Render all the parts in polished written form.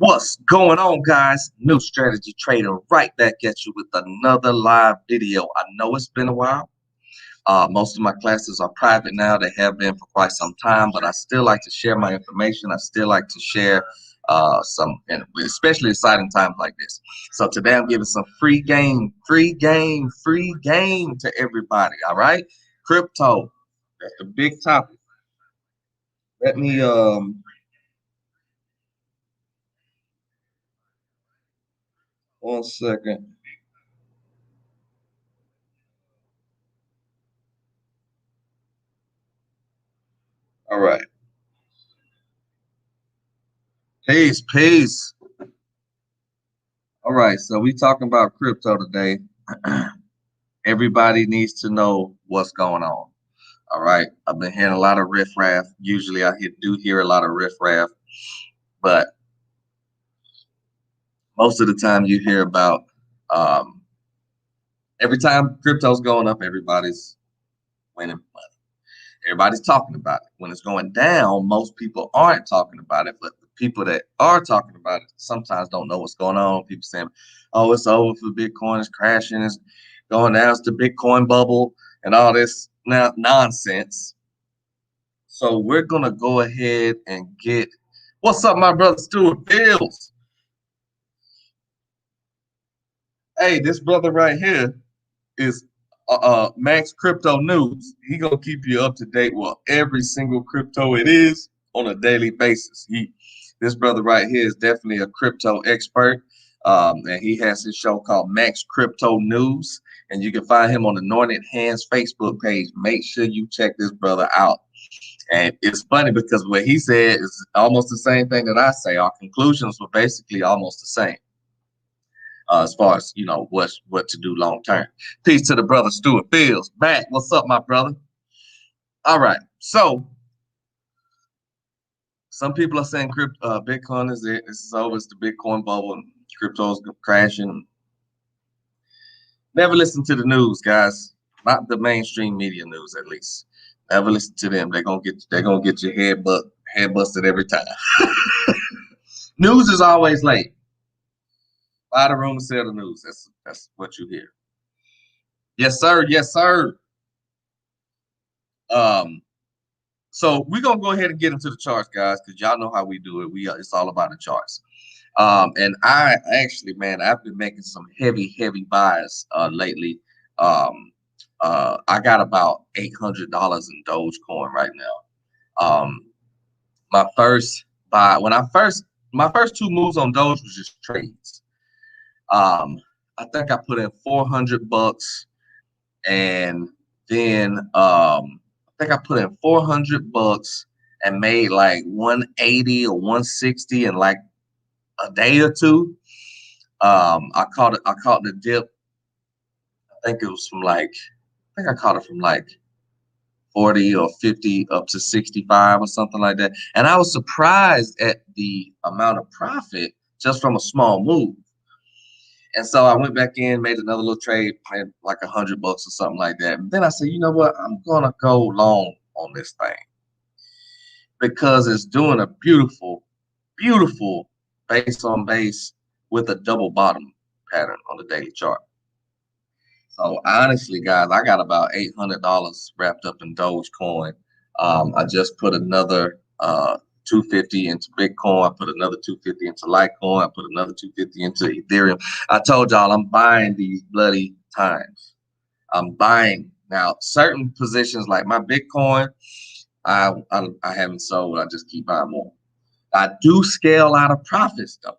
What's going on, guys? New Strategy Trader right back at you with another live video. I know it's been a while. Most of my classes are private now. They have been for quite some time, but I still like to share my information. I still like to share and especially exciting times like this. So today I'm giving some free game to everybody. All right, crypto. That's the big topic. Let me 1 second. All right. Peace. All right, so we talking about crypto today. Everybody needs to know what's going on. All right, I've been hearing a lot of riffraff. Usually, do hear a lot of riffraff, but most of the time you hear about um, every time crypto's going up, everybody's winning money. Everybody's talking about it. When it's going down, most people aren't talking about it, but the people that are talking about it sometimes don't know what's going on. People saying, "Oh, it's over for Bitcoin. It's crashing. It's going down. It's the Bitcoin bubble and all this nonsense." So we're gonna go ahead and get what's up, my brother Stuart Fields. Hey, this brother right here is Max Crypto News. He gonna keep you up to date with every single crypto it is on a daily basis. This brother right here is definitely a crypto expert, and he has his show called Max Crypto News, and you can find him on the Anointed Hands Facebook page. Make sure you check this brother out. And it's funny because what he said is almost the same thing that I say. Our conclusions were basically almost the same. As far as what to do long term. Peace to the brother Stuart Fields. Back. What's up, my brother? All right. So some people are saying Bitcoin is it. This is over. It's the Bitcoin bubble. And crypto's crashing. Never listen to the news, guys. Not the mainstream media news, at least. Never listen to them. They're gonna get your head busted every time. News is always late. Buy the rumor, sell the news. That's what you hear. Yes, sir. Yes, sir. Um, so we're gonna go ahead and get into the charts, guys, because y'all know how we do it. It's all about the charts. And I actually, man, I've been making some heavy buys lately. I got about $800 in Dogecoin right now. My first buy when I first my first two moves on Doge was just trades. I think I put in $400, and then I think I put in $400 and made like 180 or 160 in like a day or two. I caught the dip. I think it was from like I think I caught it from like 40 or 50 up to 65 or something like that. And I was surprised at the amount of profit just from a small move. And so I went back in, made another little trade, made like $100 or something like that. And then I said, you know what? I'm gonna go long on this thing because it's doing a beautiful base on base with a double bottom pattern on the daily chart. So honestly, guys, I got about $800 wrapped up in Dogecoin. I just put another 250 into Bitcoin. I put another 250 into Litecoin. I put another 250 into Ethereum. I told y'all I'm buying these bloody times. I'm buying now certain positions like my Bitcoin. I haven't sold. I just keep buying more. I do scale out of profits though,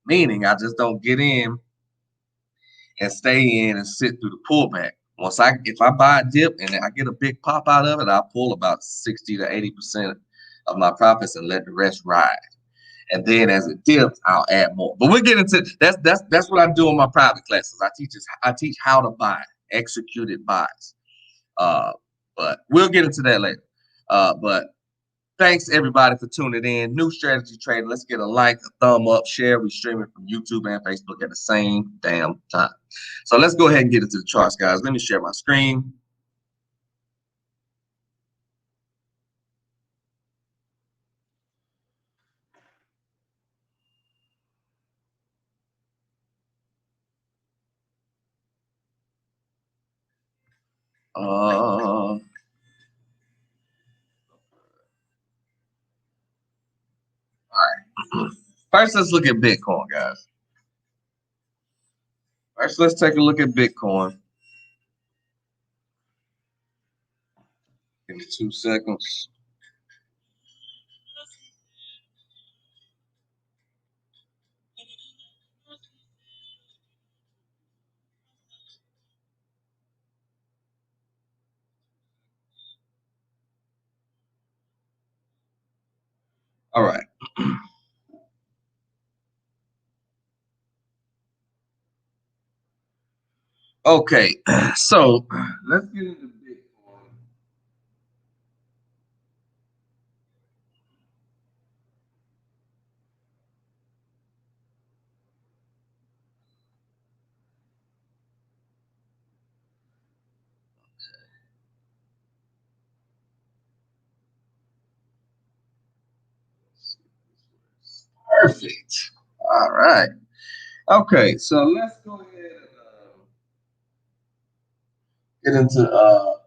meaning I just don't get in and stay in and sit through the pullback. If I buy a dip and I get a big pop out of it, I'll pull about 60 to 80% of my profits and let the rest ride. And then as it dips, I'll add more. But we'll get into that's what I do in my private classes. I teach how to buy executed buys. But we'll get into that later. But thanks everybody for tuning in. New Strategy Trader. Let's get a like, a thumb up, share. We stream it from YouTube and Facebook at the same damn time. So let's go ahead and get into the charts, guys. Let me share my screen. All right. First, let's look at Bitcoin, guys. First, let's take a look at Bitcoin. Give me 2 seconds. All right. Okay. So let's get into Bitcoin. Perfect. All right. Okay. So let's go ahead and get into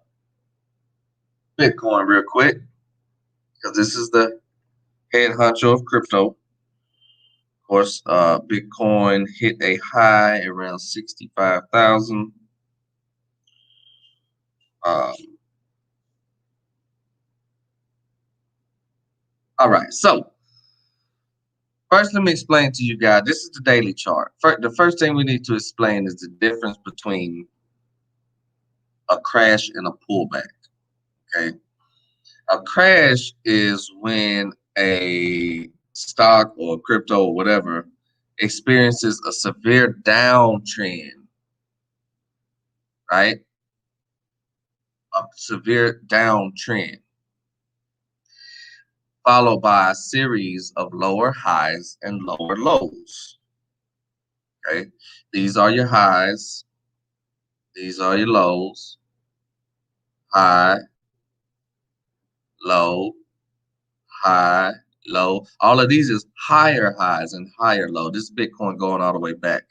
Bitcoin real quick because this is the head honcho of crypto. Of course, Bitcoin hit a high around 65,000. Um, all right. So first, let me explain to you guys. This is the daily chart. The first thing we need to explain is the difference between a crash and a pullback. Okay. A crash is when a stock or crypto or whatever experiences a severe downtrend, right? A severe downtrend, followed by a series of lower highs and lower lows. Okay. These are your highs, these are your lows, high, low, high, low. All of these is higher highs and higher low. This is Bitcoin going all the way back.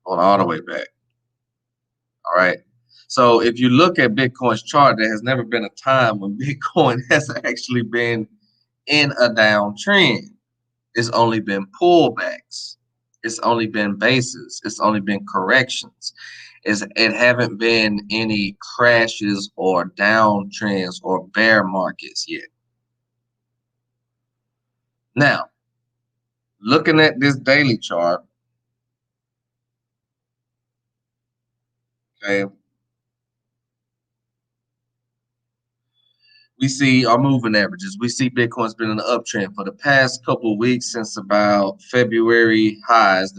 Going all the way back. All right. So if you look at Bitcoin's chart, there has never been a time when Bitcoin has actually been in a downtrend. It's only been pullbacks. It's only been bases. It's only been corrections. It haven't been any crashes or downtrends or bear markets yet. Now, looking at this daily chart, okay, we see our moving averages. We see Bitcoin's been in an uptrend for the past couple of weeks since about February highs,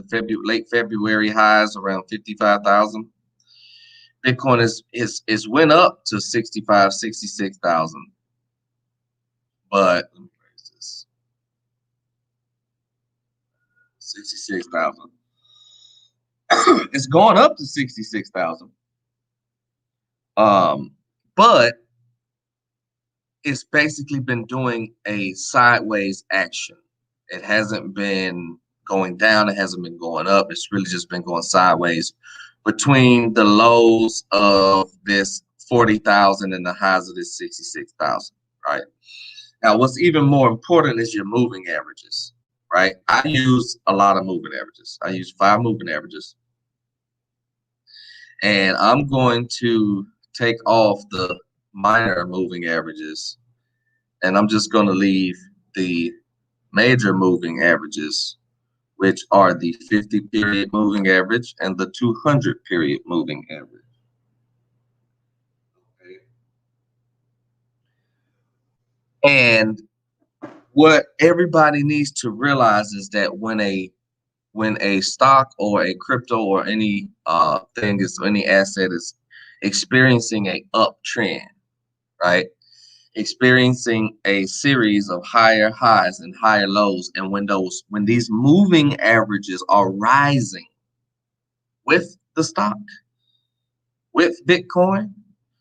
late February highs around 55,000. Bitcoin is went up to 65, 66,000. But let me raise this. 66,000. It's going up to 66,000. But it's basically been doing a sideways action. It hasn't been going down, it hasn't been going up. It's really just been going sideways between the lows of this 40,000 and the highs of this 66,000, right? Now, what's even more important is your moving averages, right? I use a lot of moving averages. I use 5 moving averages. And I'm going to take off the minor moving averages, and I'm just going to leave the major moving averages, which are the 50 period moving average and the 200 period moving average. Okay. And what everybody needs to realize is that when a stock or a crypto or any thing is any asset is experiencing a uptrend, right? Experiencing a series of higher highs and higher lows, and when these moving averages are rising with the stock, with Bitcoin,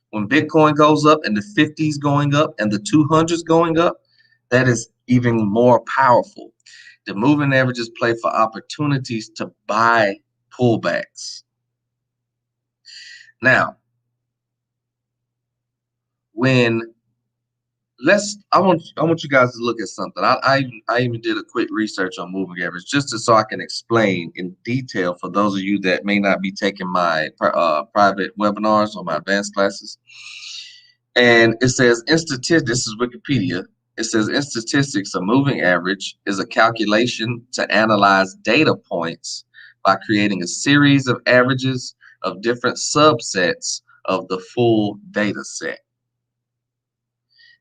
when Bitcoin goes up and the 50s going up and the 200s going up, that is even more powerful. The moving averages play for opportunities to buy pullbacks. Now, when I want you guys to look at something. I even did a quick research on moving average just so I can explain in detail for those of you that may not be taking my private webinars or my advanced classes. And it says in statistics, this is Wikipedia. It says in statistics, a moving average is a calculation to analyze data points by creating a series of averages of different subsets of the full data set.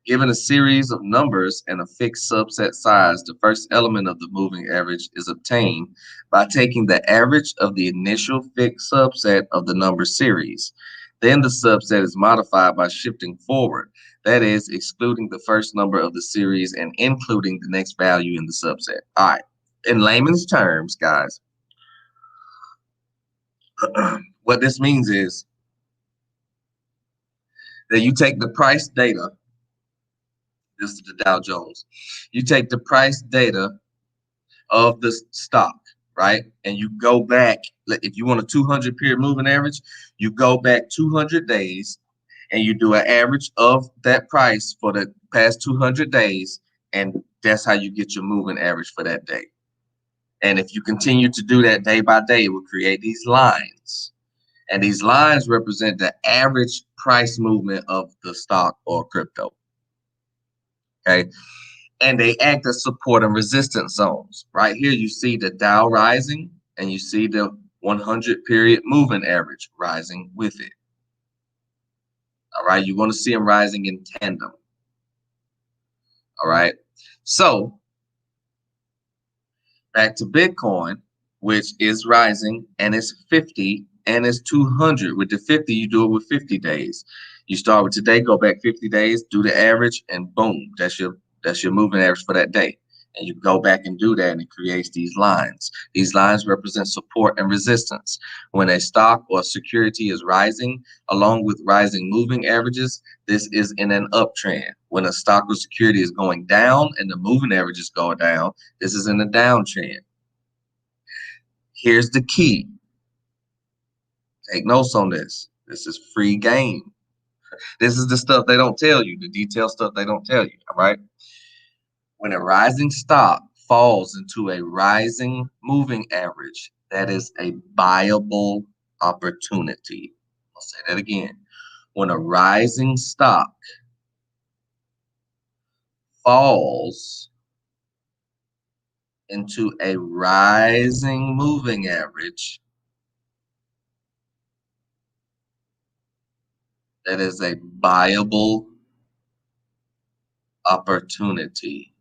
Given a series of numbers and a fixed subset size, the first element of the moving average is obtained by taking the average of the initial fixed subset of the number series. Then the subset is modified by shifting forward, that is, excluding the first number of the series and including the next value in the subset. All right, in layman's terms, guys, what this means is that you take the price data. This is the Dow Jones. You take the price data of the stock, right? And you go back, if you want a 200 period moving average, you go back 200 days and you do an average of that price for the past 200 days. And that's how you get your moving average for that day. And if you continue to do that day by day, it will create these lines. And these lines represent the average price movement of the stock or crypto. Okay. And they act as support and resistance zones. Right here, you see the Dow rising and you see the 100 period moving average rising with it. All right. You want to see them rising in tandem. All right. So back to Bitcoin, which is rising and it's 50 and it's 200. With the 50, you do it with 50 days. You start with today, go back 50 days, do the average, and boom, that's your moving average for that day. And you go back and do that, and it creates these lines. These lines represent support and resistance. When a stock or security is rising, along with rising moving averages, this is in an uptrend. When a stock or security is going down and the moving averages go down, this is in a downtrend. Here's the key. Take notes on this. This is free game. This is the stuff they don't tell you, the detailed stuff they don't tell you, all right? When a rising stock falls into a rising moving average, that is a buyable opportunity. I'll say that again. When a rising stock falls into a rising moving average, that is a buyable opportunity,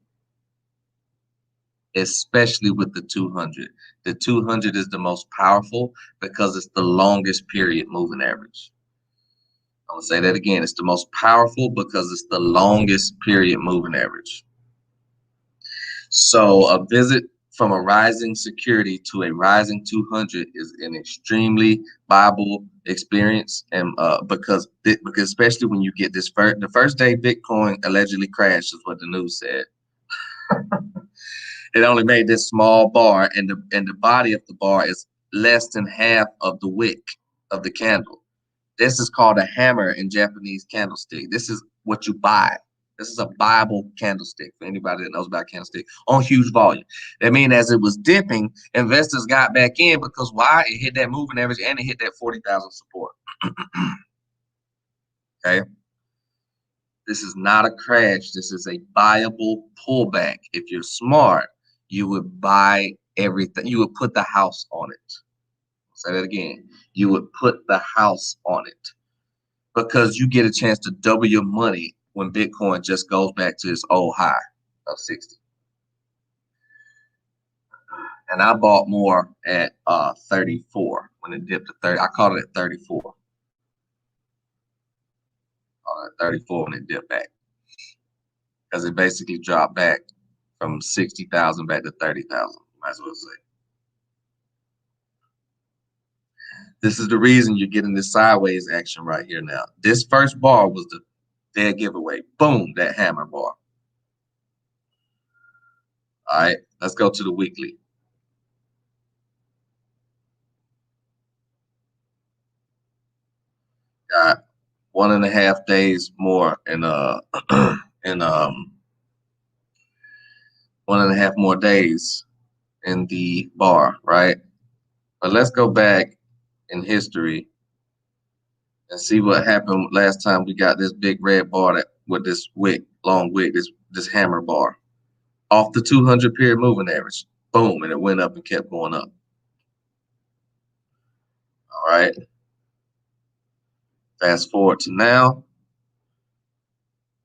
especially with the 200. The 200 is the most powerful because it's the longest period moving average. I'm going to say that again. It's the most powerful because it's the longest period moving average. So a visit from a rising security to a rising 200 is an extremely viable experience, and because especially when you get this the first day Bitcoin allegedly crashed is what the news said. It only made this small bar, and the body of the bar is less than half of the wick of the candle. This is called a hammer in Japanese candlestick. This is what you buy. This is a buyable candlestick for anybody that knows about candlestick on huge volume. That means as it was dipping, investors got back in because why? It hit that moving average and it hit that 40,000 support. Okay. This is not a crash. This is a buyable pullback. If you're smart, you would buy everything. You would put the house on it. I'll say that again. You would put the house on it because you get a chance to double your money when Bitcoin just goes back to its old high of 60. And I bought more at 34 when it dipped to 30. I caught it at 34. 34 when it dipped back. Because it basically dropped back from 60,000 back to 30,000. Might as well say. This is the reason you're getting this sideways action right here now. This first bar was the dead giveaway. Boom, that hammer bar. All right, let's go to the weekly. 1.5 days more in in 1.5 more days in the bar, right? But let's go back in history and see what happened last time we got this big red bar that with this wick, long wick, this hammer bar off the 200 period moving average. Boom, and it went up and kept going up. All right. Fast forward to now.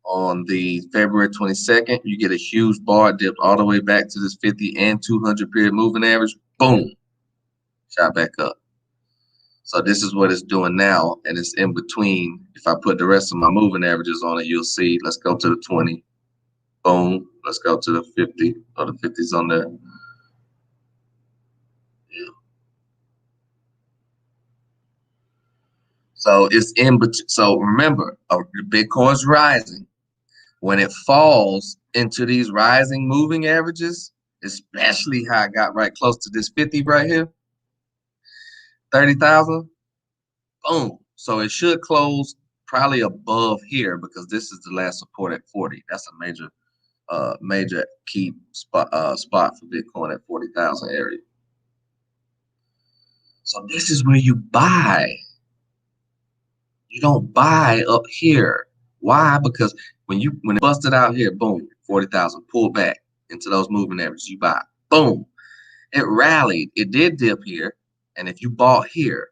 On the February 22nd, you get a huge bar dipped all the way back to this 50 and 200 period moving average. Boom, shot back up. So this is what it's doing now, and it's in between. If I put the rest of my moving averages on it, you'll see. Let's go to the 20. Boom. Let's go to the 50. Oh, the 50's on there. Yeah. So it's in between. So remember, Bitcoin's rising. When it falls into these rising moving averages, especially how I got right close to this 50 right here, 30,000, boom. So it should close probably above here because this is the last support at 40. That's a major key spot for Bitcoin at 40,000 area. So this is where you buy. You don't buy up here. Why? Because when it busted out here, boom, 40,000, pull back into those moving averages, you buy. Boom. It rallied. It did dip here. And if you bought here,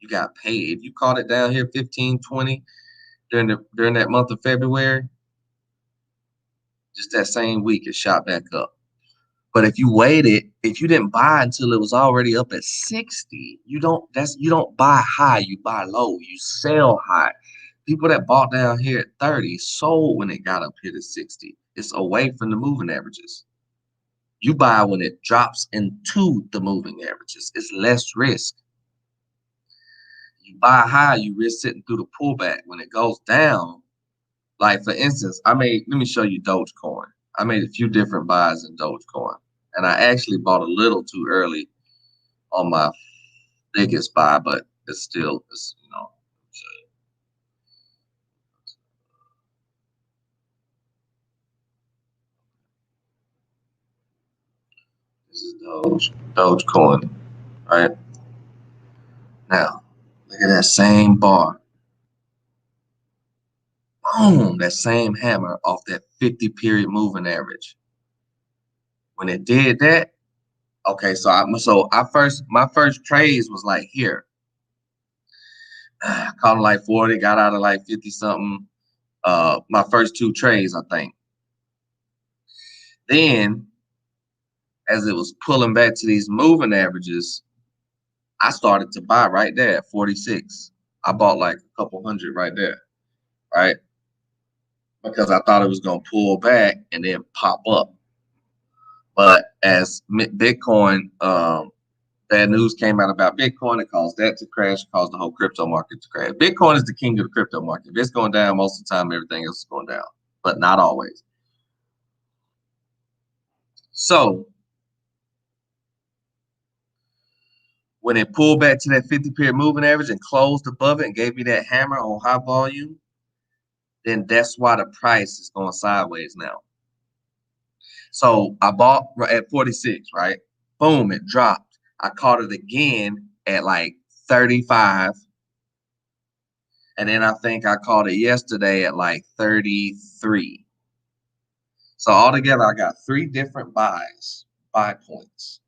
you got paid. If you caught it down here 15, 20 during that month of February, just that same week it shot back up. But if you waited, if you didn't buy until it was already up at 60, you don't buy high, you buy low, you sell high. People that bought down here at 30 sold when it got up here to 60. It's away from the moving averages. You buy when it drops into the moving averages. It's less risk. You buy high, you risk sitting through the pullback. When it goes down, like for instance, let me show you Dogecoin. I made a few different buys in Dogecoin, and I actually bought a little too early on my biggest buy, but it's still, you know. This is Dogecoin, right? Now, look at that same bar. Boom, that same hammer off that 50 period moving average. When it did that, okay, my first trades was like here. Caught like 40, got out of like 50 something. My first two trades, I think. Then, as it was pulling back to these moving averages, I started to buy right there at 46. I bought like a couple hundred right there, right? Because I thought it was going to pull back and then pop up. But as Bitcoin, bad news came out about Bitcoin, it caused that to crash, caused the whole crypto market to crash. Bitcoin is the king of the crypto market. If it's going down, most of the time, everything else is going down, but not always. So when it pulled back to that 50 period moving average and closed above it and gave me that hammer on high volume, then that's why the price is going sideways now. So I bought at 46, right? Boom, it dropped. I caught it again at like 35. And then I think I caught it yesterday at like 33. So altogether, I got 3 different buy points.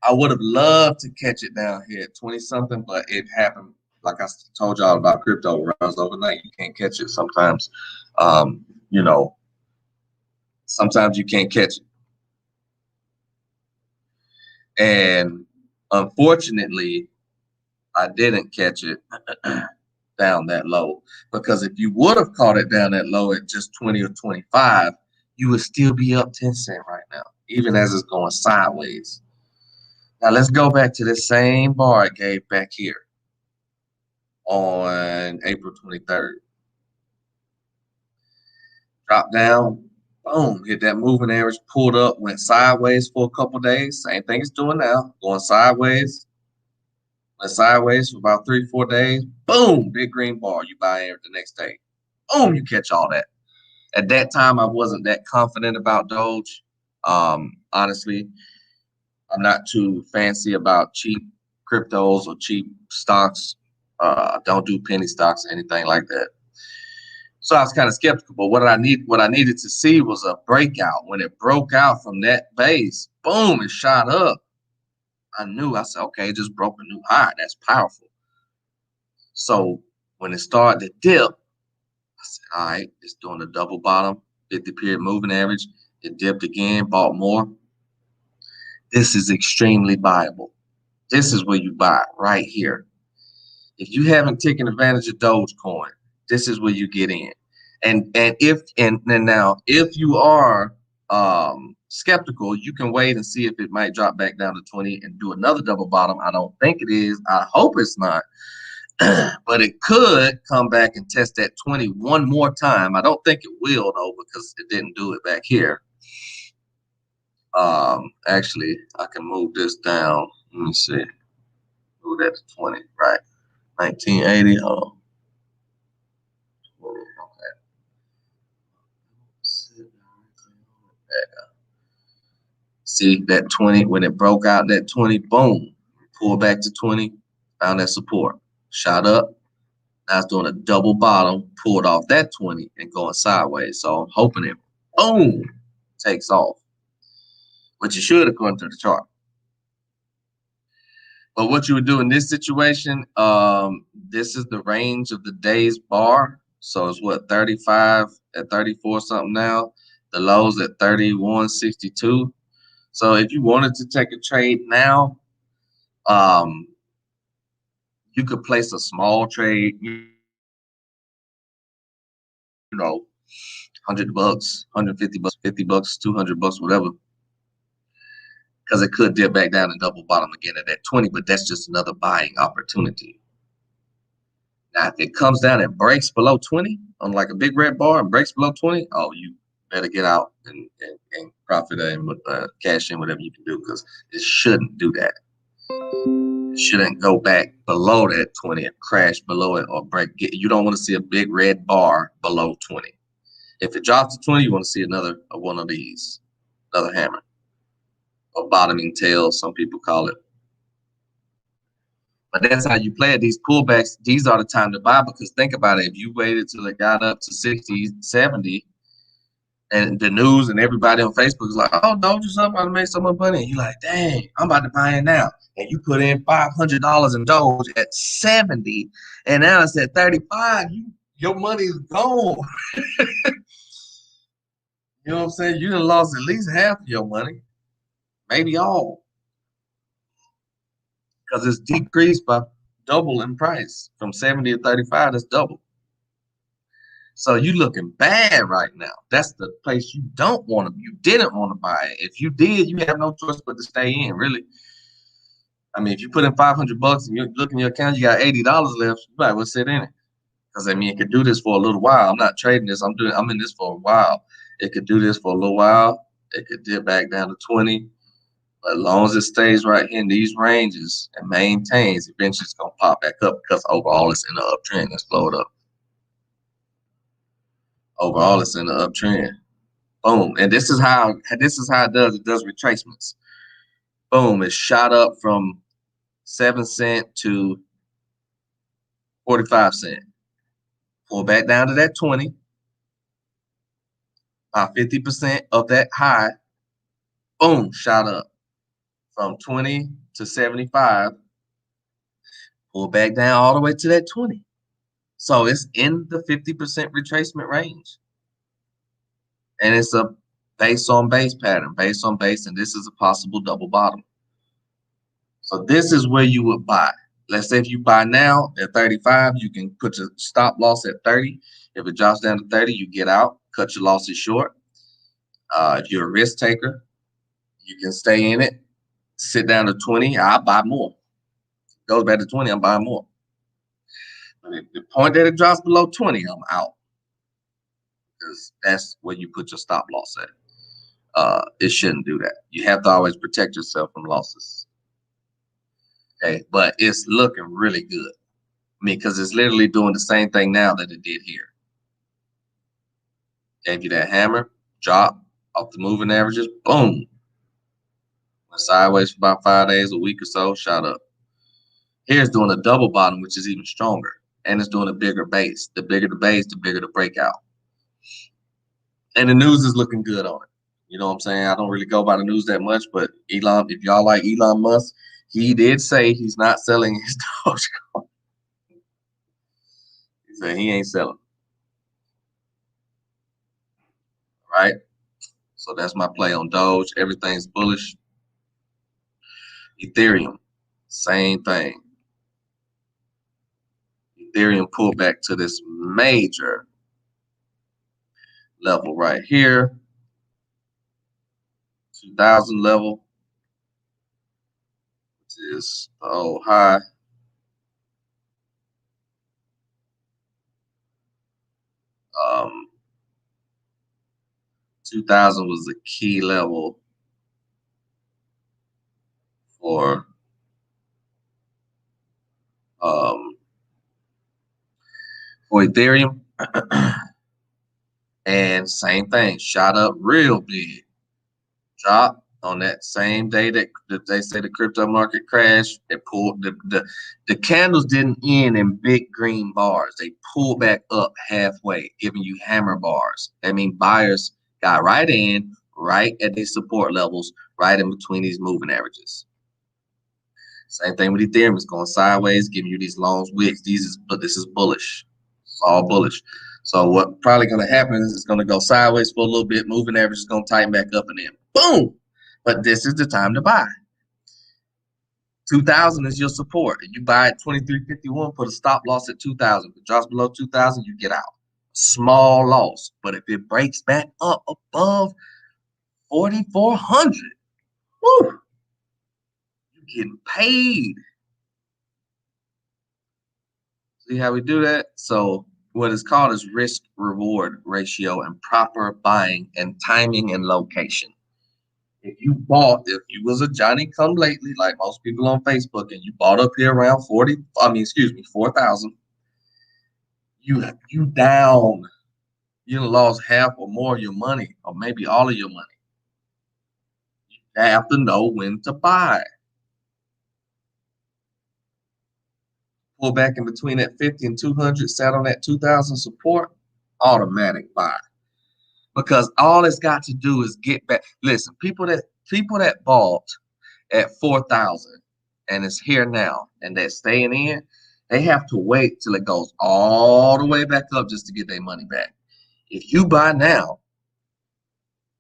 I would have loved to catch it down here at 20 something, but it happened. Like I told y'all about crypto runs overnight. You can't catch it sometimes. You know, sometimes you can't catch it. And unfortunately, I didn't catch it down that low, because if you would have caught it down that low at just 20 or 25, you would still be up 10 cents right now, even as it's going sideways. Now let's go back to the same bar it gave back here on April 23rd. Dropped down, boom, hit that moving average, pulled up, went sideways for a couple days. Same thing it's doing now, going sideways. Went sideways for about 3-4 days. Boom, big green bar. You buy in the next day. Boom, you catch all that. At that time, I wasn't that confident about Doge. Honestly, I'm not too fancy about cheap cryptos or cheap stocks. Don't do penny stocks or anything like that. So I was kind of skeptical. But what I needed to see was a breakout. When it broke out from that base, boom, it shot up. I said, okay, it just broke a new high. That's powerful. So when it started to dip, I said, all right, it's doing a double bottom, 50-period moving average. It dipped again, bought more. This is extremely viable. This is where you buy right here. If you haven't taken advantage of Dogecoin, this is where you get in. And now if you are skeptical, you can wait and see if it might drop back down to 20 and do another double bottom. I don't think it is. I hope it's not. But it could come back and test that 20 one more time. I don't think it will though, because it didn't do it back here. Actually, I can move this down. Let me see. Move that to 20, right? 1980. Oh, 20, okay. See that 20 when it broke out that 20, boom, pulled back to 20, found that support, shot up. Now it's doing a double bottom, pulled off that 20 and going sideways. So I'm hoping it, boom, takes off, which it should according to the chart. But what you would do in this situation, this is the range of the day's bar. So it's what, 35 at 34 something now. The lows at 31.62. So if you wanted to take a trade now, you could place a small trade, you know, $100, $150, $50, $200, whatever, because it could dip back down and double bottom again at that 20. But that's just another buying opportunity. Now, if it comes down and breaks below 20 on like a big red bar and breaks below 20, oh, you better get out and profit and cash in whatever you can do, because it shouldn't do that. It shouldn't go back below that 20 and crash below it or break. You don't want to see a big red bar below 20. If it drops to 20, you want to see another one of these, another hammer, or bottoming tail, some people call it. But that's how you play it. These pullbacks, these are the time to buy, because think about it. If you waited till it got up to 60, 70, and the news and everybody on Facebook is like, oh, don't you somebody make so much money. And you're like, dang, I'm about to buy it now. And you put in $500 in Doge at 70, and now it's at 35. Your money's gone. You know what I'm saying? You done lost at least half of your money, maybe all, because it's decreased by double in price from 70 to 35. That's double. So you looking bad right now. That's the place you didn't want to buy it. If you did, you have no choice but to stay in, really. I mean, if you put in $500 and you look in your account, you got $80 left, you might well sit in it. Because I mean, it could do this for a little while. I'm not trading this. I'm in this for a while. It could do this for a little while. It could dip back down to 20. But as long as it stays right in these ranges and maintains, eventually it's gonna pop back up, because overall it's in the uptrend. Let's blow it up. Overall, it's in the uptrend. Boom. And this is how it does. It does retracements. Boom. It shot up from 7 cents to 45 cents. Pull back down to that 20. About 50% of that high. Boom. Shot up from 20 to 75. Pull back down all the way to that 20. So it's in the 50% retracement range. And it's a base on base pattern, base on base, and this is a possible double bottom. So this is where you would buy. Let's say if you buy now at 35, you can put your stop loss at 30. If it drops down to 30, you get out, cut your losses short. If you're a risk taker, you can stay in it, sit down to 20, I'll buy more. Goes back to 20, I'm buying more. But at the point that it drops below 20, I'm out, because that's where you put your stop loss at. It shouldn't do that. You have to always protect yourself from losses. Okay, but it's looking really good. I mean, because it's literally doing the same thing now that it did here. Gave you that hammer, drop off the moving averages, boom. Went sideways for about 5 days, a week or so, shot up. Here's doing a double bottom, which is even stronger. And it's doing a bigger base. The bigger the base, the bigger the breakout. And the news is looking good on it. You know what I'm saying? I don't really go by the news that much, but Elon, if y'all like Elon Musk, he did say he's not selling his Dogecoin. He said he ain't selling. Right? So that's my play on Doge. Everything's bullish. Ethereum, same thing. Ethereum pulled back to this major level right here, 2000 level, which is the old high. Um, 2000 was the key level for Ethereum. And same thing, shot up real big, dropped on that same day that they say the crypto market crashed. It pulled the candles didn't end in big green bars. They pulled back up halfway, giving you hammer bars. I mean, buyers got right in, right at these support levels, right in between these moving averages. Same thing with Ethereum. It's going sideways, giving you these long wicks. But this is bullish. It's all bullish. So what probably going to happen is it's going to go sideways for a little bit. Moving average is going to tighten back up, and then boom. But this is the time to buy. 2000 is your support. If you buy at 23.51, put a stop loss at 2000. If it drops below 2000, you get out. Small loss. But if it breaks back up above 4,400, woo, you're getting paid. See how we do that? So what is called is risk reward ratio and proper buying and timing and location. If you was a Johnny come lately, like most people on Facebook, and you bought up here around 4,000, you down. You lost half or more of your money, or maybe all of your money. You have to know when to buy. Pull back in between that 50 and 200, sat on that 2000 support, automatic buy. Because all it's got to do is get back. Listen, people that bought at 4,000 and it's here now and they're staying in, they have to wait till it goes all the way back up just to get their money back. If you buy now,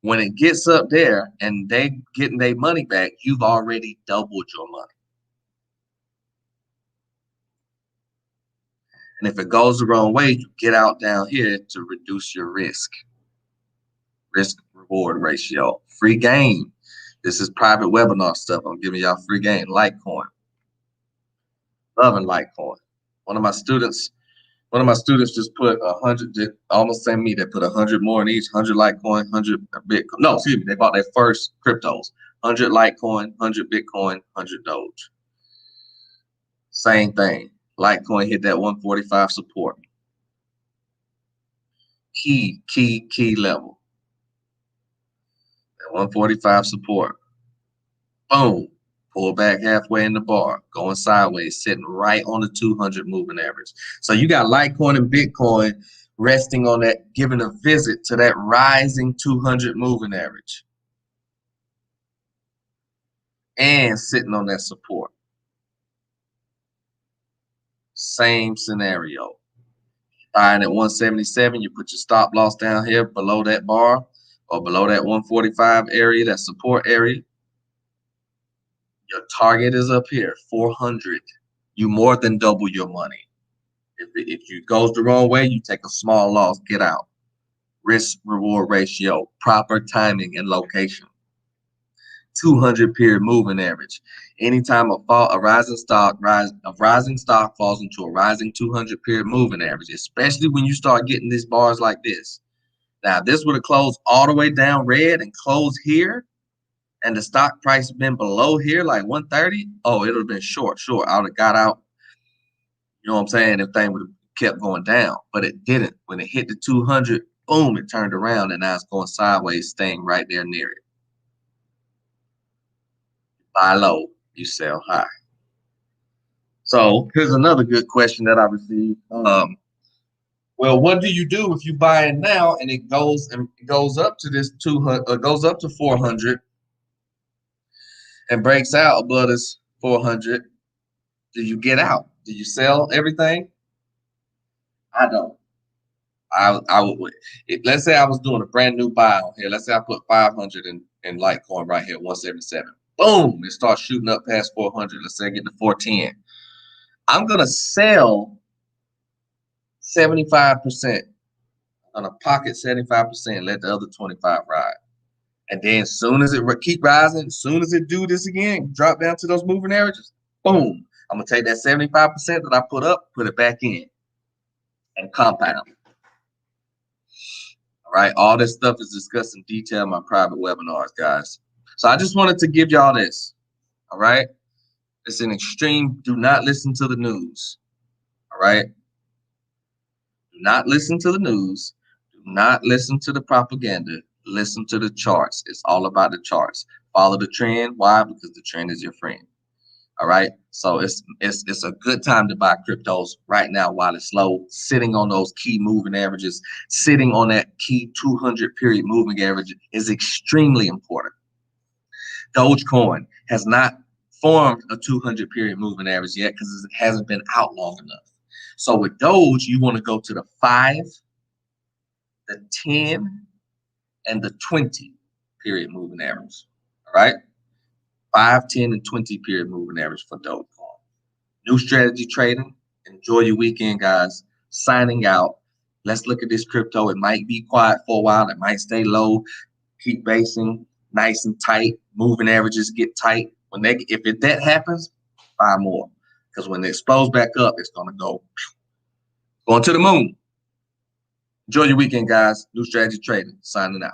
when it gets up there and they getting their money back, you've already doubled your money. And if it goes the wrong way, you get out down here to reduce your risk. Risk reward ratio. Free game. This is private webinar stuff. I'm giving y'all free game. Litecoin. Loving Litecoin. One of my students just put 100, almost same me, they put 100 more in each, 100 Litecoin, 100 Bitcoin. No, excuse me, they bought their first cryptos. 100 Litecoin, 100 Bitcoin, 100 Doge. Same thing. Litecoin hit that 145 support. Key level. That 145 support. Boom. Pull back halfway in the bar, going sideways, sitting right on the 200 moving average. So you got Litecoin and Bitcoin resting on that, giving a visit to that rising 200 moving average. And sitting on that support. Same scenario. Buying at 177, you put your stop loss down here below that bar or below that 145 area, that support area. Your target is up here, 400. You more than double your money. If it goes the wrong way, you take a small loss, get out. Risk reward ratio, proper timing and location. 200 period moving average. Anytime a rising stock falls into a rising 200 period moving average, especially when you start getting these bars like this. Now, if this would have closed all the way down red and closed here, and the stock price been below here, like 130, oh, it would have been short. I would have got out, you know what I'm saying, if thing would have kept going down. But it didn't. When it hit the 200, boom, it turned around, and now it's going sideways, staying right there near it. Buy low, you sell high. So here's another good question that I received. Well, what do you do if you buy it now and it goes up to this 200, goes up to 400, and breaks out above this 400? Do you get out? Do you sell everything? I don't. I would. Let's say I was doing a brand new buy on here. Let's say I put 500 in Litecoin right here, 177. Boom! It starts shooting up past 400. Let's say I get to 410. I'm gonna sell 75%. I'm gonna pocket 75%. Let the other 25 ride. And then as soon as it keep rising, as soon as it do this again, drop down to those moving averages, boom, I'm going to take that 75% that I put up, put it back in, and compound. All right, all this stuff is discussed in detail in my private webinars, guys. So I just wanted to give y'all this, all right? It's an extreme. Do not listen to the news, all right? Do not listen to the news. Do not listen to the propaganda. Listen to the charts. It's all about the charts. Follow the trend. Why? Because the trend is your friend. All right. So it's a good time to buy cryptos right now while it's low, sitting on those key moving averages, sitting on that key 200 period moving average is extremely important. Dogecoin has not formed a 200 period moving average yet because it hasn't been out long enough. So with Doge, you want to go to the 5, the 10, and the 20 period moving average. All right. 5, 10, and 20 period moving average for Dogecoin. New strategy trading. Enjoy your weekend, guys. Signing out. Let's look at this crypto. It might be quiet for a while. It might stay low. Keep basing nice and tight. Moving averages get tight. If that happens, buy more. Because when it explodes back up, it's gonna go going to the moon. Enjoy your weekend, guys. New strategy trading. Signing out.